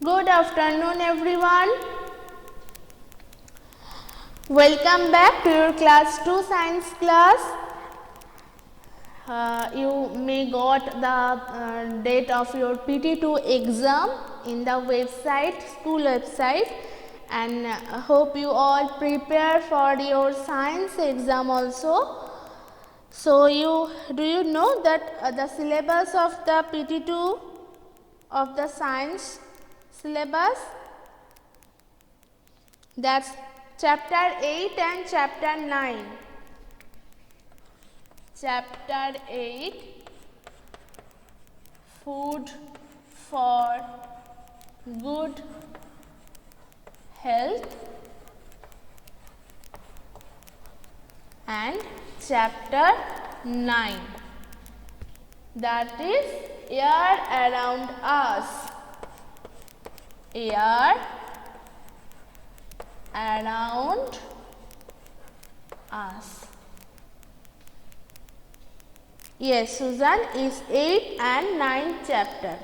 Good afternoon everyone. Welcome back to your class 2 science class. You may got the date of your PT2 exam in the website, school website, and hope you all prepare for your science exam also. So do you know that the syllabus of the PT2 of the science syllabus, that's chapter 8 and chapter 9. Chapter 8, food for good health, and chapter 9, that is air around us. Air around us. Yes, Susan, is 8 and 9 chapter.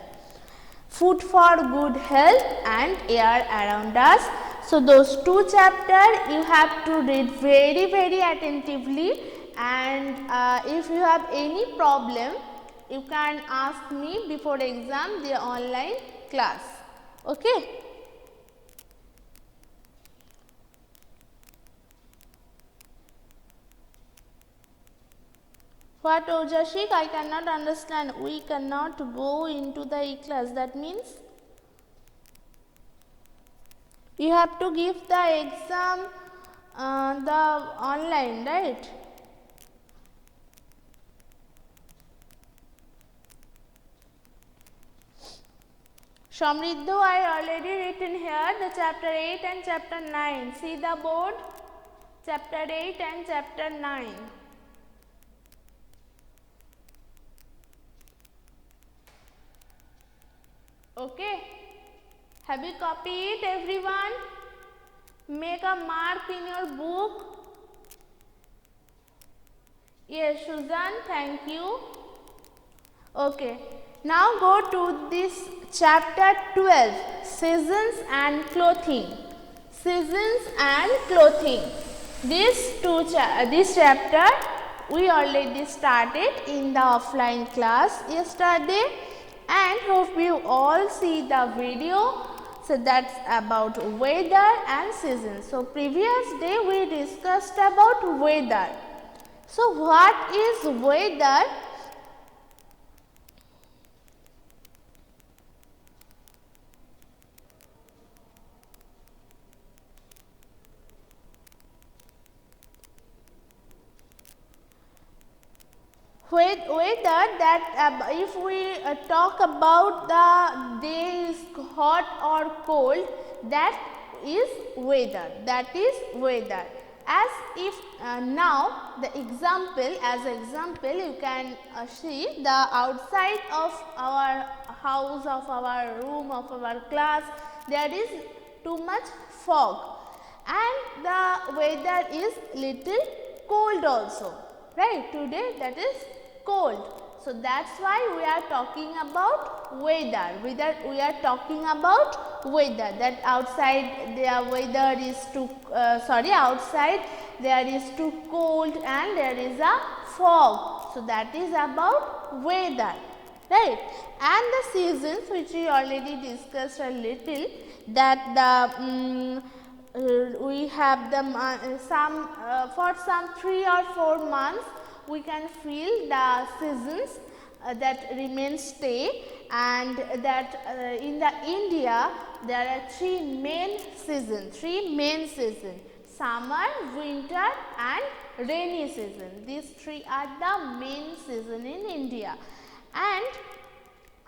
Food for good health and air around us. So those two chapters you have to read very attentively, and if you have any problem you can ask me before exam, the online class. Okay. What, Ojashik? I cannot understand. We cannot go into the e-class. That means you have to give the exam the online, right? Samriddho, I already written here the chapter 8 and chapter 9. See the board? Chapter 8 and chapter 9. Okay. Have you copied it, everyone? Make a mark in your book. Yes, Susan, thank you. Okay. Now go to this chapter 12, seasons and clothing. Seasons and clothing. This chapter we already started in the offline class yesterday, and hope you all see the video. So that's about weather and seasons. So previous day we discussed about weather. So what is weather? Weather, that if we talk about the day is hot or cold, that is weather. That is weather. As if now the example, as example you can see the outside of our house, of our room, of our class, there is too much fog and the weather is little cold also, right? Today that is cold. So that's why we are talking about weather. We are talking about weather, that outside the weather is too outside there is too cold and there is a fog. So that is about weather, right? And the seasons, which we already discussed a little, that the we have the for some 3 or 4 months we can feel the seasons that remain stay, and that in the India there are three main seasons, summer, winter and rainy season. These three are the main season in India, and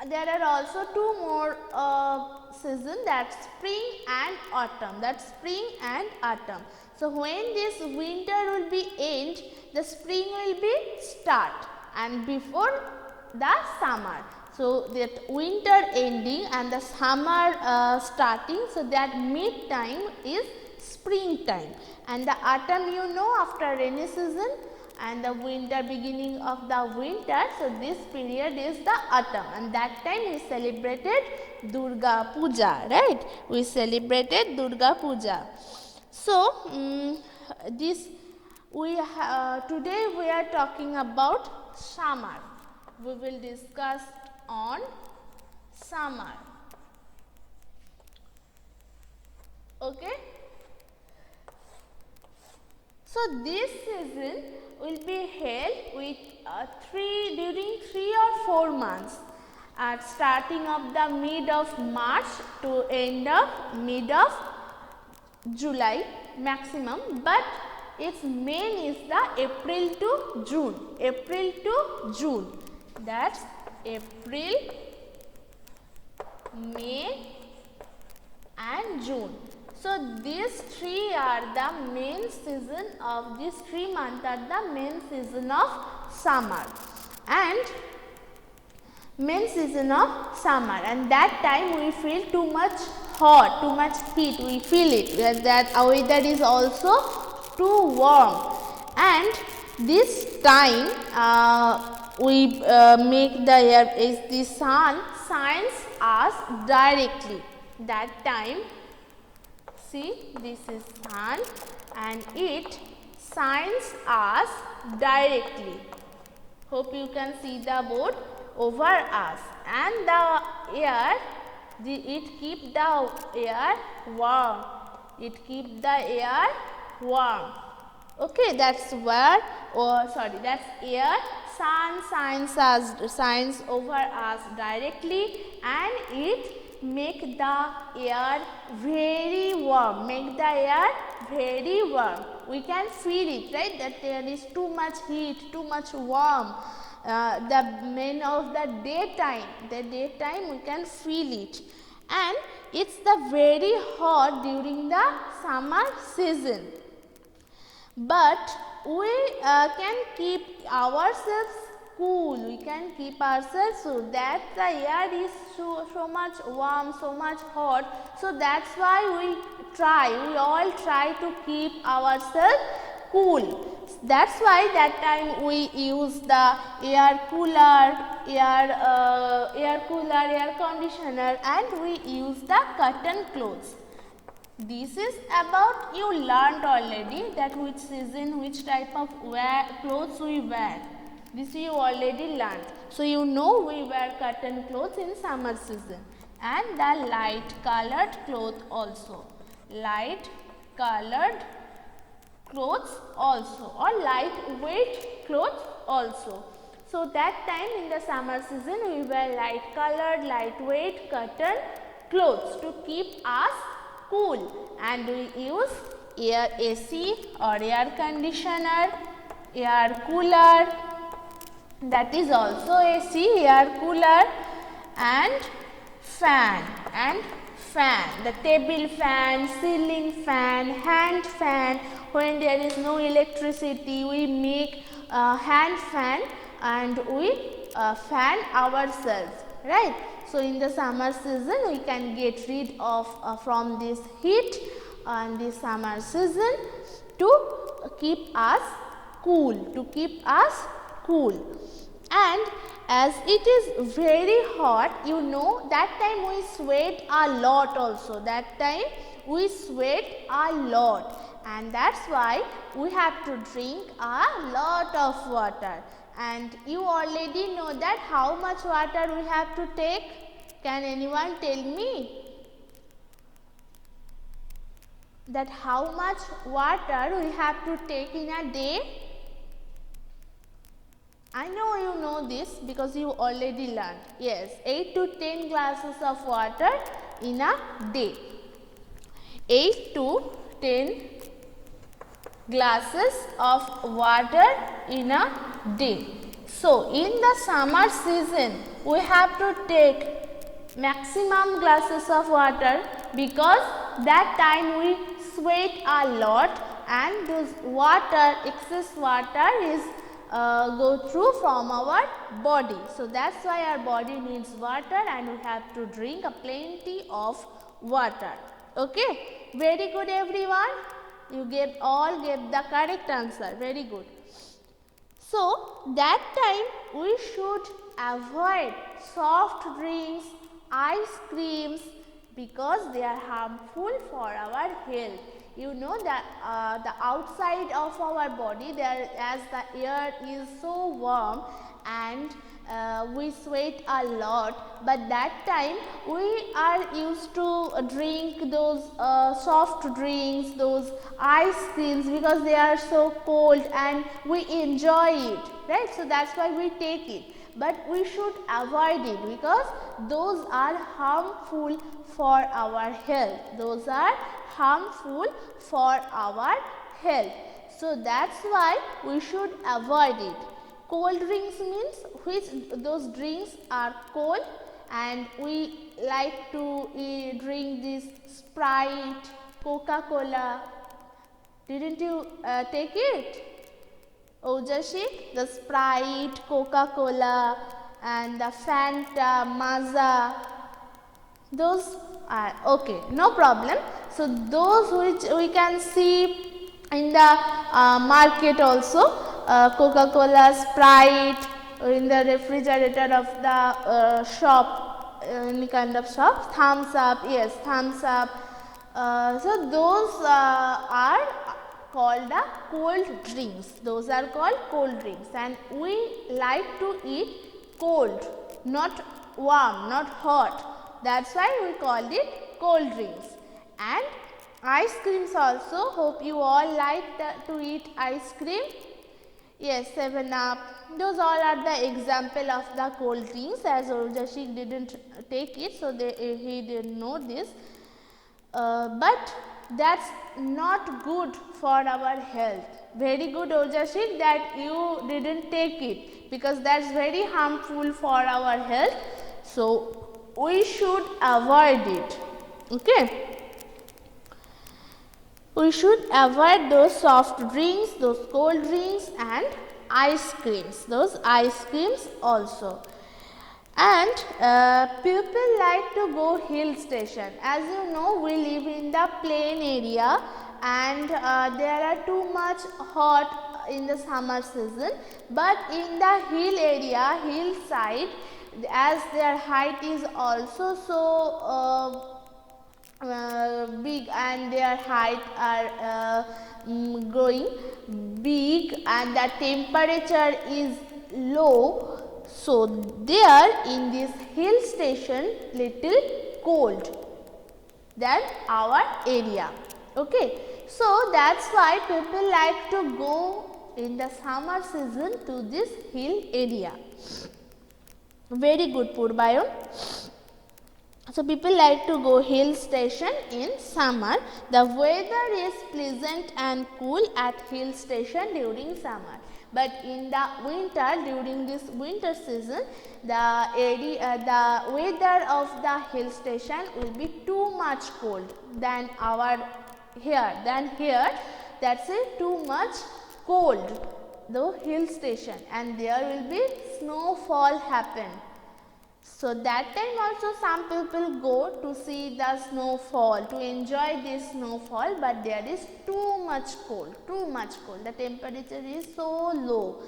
there are also two more seasons, that spring and autumn. So when this winter will be end, the spring will be start, and before the summer. So that winter ending and the summer starting, so that mid time is spring time, and the autumn, you know, after rainy season and the winter, beginning of the winter. So this period is the autumn, and that time we celebrated Durga Puja, right? We celebrated Durga Puja. So today we are talking about summer. We will discuss on summer. Okay. So this season will be held with during 3 or 4 months, at starting of the mid of March to end of mid of July maximum, but its main is the April to June. April to June, that's April, May and June. So these three are the main season of, these 3 months are the main season of summer, and main season of summer, and that time we feel too much hot, too much heat, we feel it, that our weather is also too warm, and this time we make the air, is the sun shines us directly. That time, see, this is sun and it shines us directly. Hope you can see the board over us, and the air, it keep the air warm. It keep the air warm. Okay, that's where, that's air. Sun shines over us directly, and it make the air very warm, make the air very warm. We can feel it, right, that there is too much heat, too much warm. The main of the daytime we can feel it, and it's the very hot during the summer season. But we can keep ourselves cool, we can keep ourselves so that the air is so much warm, so much hot. So that's why we all try to keep ourselves cool. That's why that time we use the air cooler, air conditioner, and we use the cotton clothes. This is about, you learned already that which season, which type of clothes we wear. This you already learned. So you know we wear cotton clothes in summer season, and the light colored cloth also. Light colored clothes also, or lightweight clothes also. So that time in the summer season we wear light colored, lightweight cotton clothes to keep us cool, and we use air AC or air conditioner, air cooler, that is also AC, air cooler, and fan, the table fan, ceiling fan, hand fan. When there is no electricity, we make hand fan and we fan ourselves, right. So in the summer season we can get rid of from this heat and the summer season to keep us cool, and as it is very hot, you know, that time we sweat a lot also, and that's why we have to drink a lot of water. And you already know that how much water we have to take. Can anyone tell me that how much water we have to take in a day? I know you know this because you already learned. Yes, 8 to 10 glasses of water in a day. 8 to 10 glasses of water in a day. So in the summer season we have to take maximum glasses of water, because that time we sweat a lot and this water, excess water is go through from our body. So that's why our body needs water and we have to drink a plenty of water. Okay, very good everyone. You all gave the correct answer. Very good. So that time we should avoid soft drinks, ice creams, because they are harmful for our health. You know that the outside of our body, there, as the air is so warm and we sweat a lot, but that time we are used to drink those soft drinks, those ice creams, because they are so cold and we enjoy it, right? So that's why we take it, but we should avoid it because those are harmful for our health. Those are harmful for our health. So that's why we should avoid it. Cold drinks means which those drinks are cold, and we like to drink this Sprite, Coca-Cola. Didn't you take it? Ojashik, the Sprite, Coca-Cola and the Fanta, Mazza, those are okay, no problem. So those which we can see in the market also, Coca-Cola, Sprite, in the refrigerator of the shop, any kind of shop, Thumbs Up, yes, Thumbs Up. So those are called the cold drinks. Those are called cold drinks, and we like to eat cold, not warm, not hot. That's why we called it cold drinks. And ice creams also. Hope you all like to eat ice cream. Yes, 7-Up. Those all are the example of the cold drinks, as Urjashik didn't take it, so he didn't know this. But that's not good for our health. Very good, Urjashik, that you didn't take it, because that's very harmful for our health. So we should avoid it. Okay. We should avoid those soft drinks, those cold drinks and ice creams, those ice creams also. And people like to go hill station. As you know, we live in the plain area, and there are too much hot in the summer season, but in the hill area, hillside, as their height is also so big and their height are growing big, and the temperature is low, so there in this hill station little cold than our area. Okay, so that's why people like to go in the summer season to this hill area. Very good, Purbayon. So people like to go hill station in summer. The weather is pleasant and cool at hill station during summer. But in the winter, during this winter season, the weather of the hill station will be too much cold than here. That's it, too much cold, the hill station, and there will be snowfall happen. So that time also some people go to see the snowfall, to enjoy this snowfall, but there is too much cold, the temperature is so low,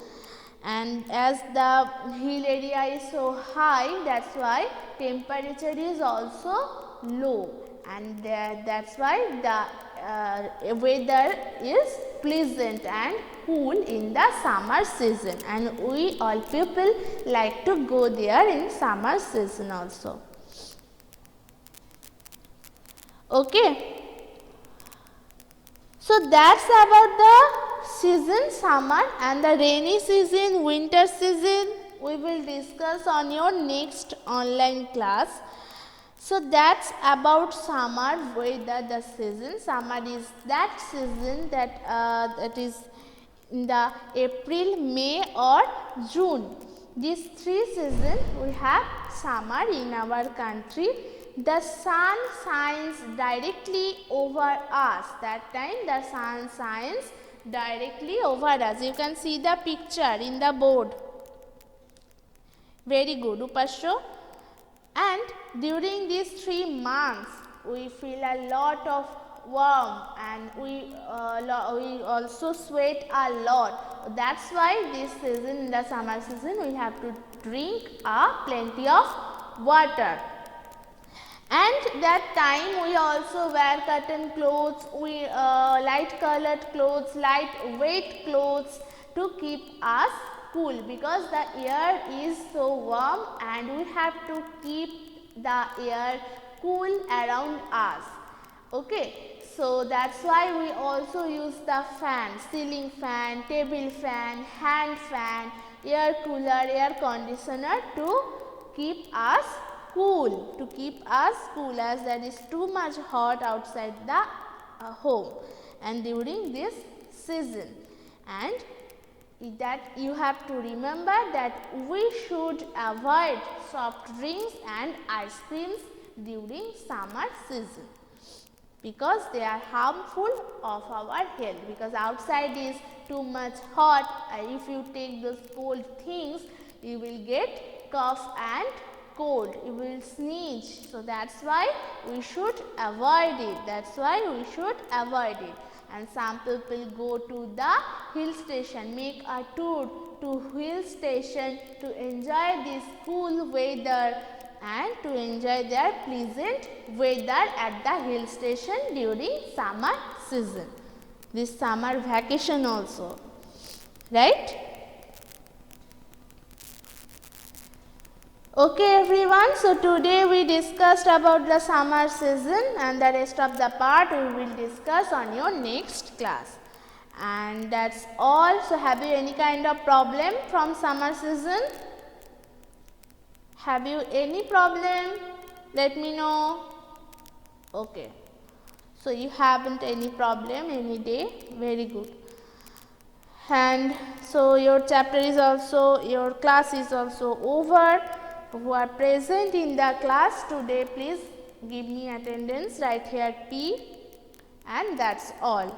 and as the hill area is so high, that's why temperature is also low, and that's why the weather is pleasant and cool in the summer season, and we all people like to go there in summer season also. Okay. So that's about the season summer, and the rainy season, winter season we will discuss on your next online class. So that's about summer weather, the season. Summer is that season that is in the April, May or June. These three seasons we have summer in our country. The sun shines directly over us. That time the sun shines directly over us. You can see the picture in the board. Very good, Upasho. And during these 3 months, we feel a lot of warm and we also sweat a lot. That's why this season, in the summer season, we have to drink plenty of water. And that time we also wear cotton clothes, we light colored clothes, light weight clothes to keep us cool, because the air is so warm and we have to keep the air cool around us. Okay, so that's why we also use the fan, ceiling fan, table fan, hand fan, air cooler, air conditioner to keep us cool, as there is too much hot outside the home and during this season. And that you have to remember that we should avoid soft drinks and ice creams during summer season, because they are harmful of our health, because outside is too much hot. If you take those cold things, you will get cough and cold, you will sneeze. So that's why we should avoid it. And some people go to the hill station, make a tour to hill station to enjoy this cool weather and to enjoy their pleasant weather at the hill station during summer season, this summer vacation also, right? Okay everyone, so today we discussed about the summer season, and the rest of the part we will discuss on your next class. And that's all. So have you any kind of problem from summer season? Have you any problem? Let me know. Okay, so you haven't any problem any day, very good. And so your chapter is also, your class is also over. Who are present in the class today, please give me attendance, write here P, and that's all.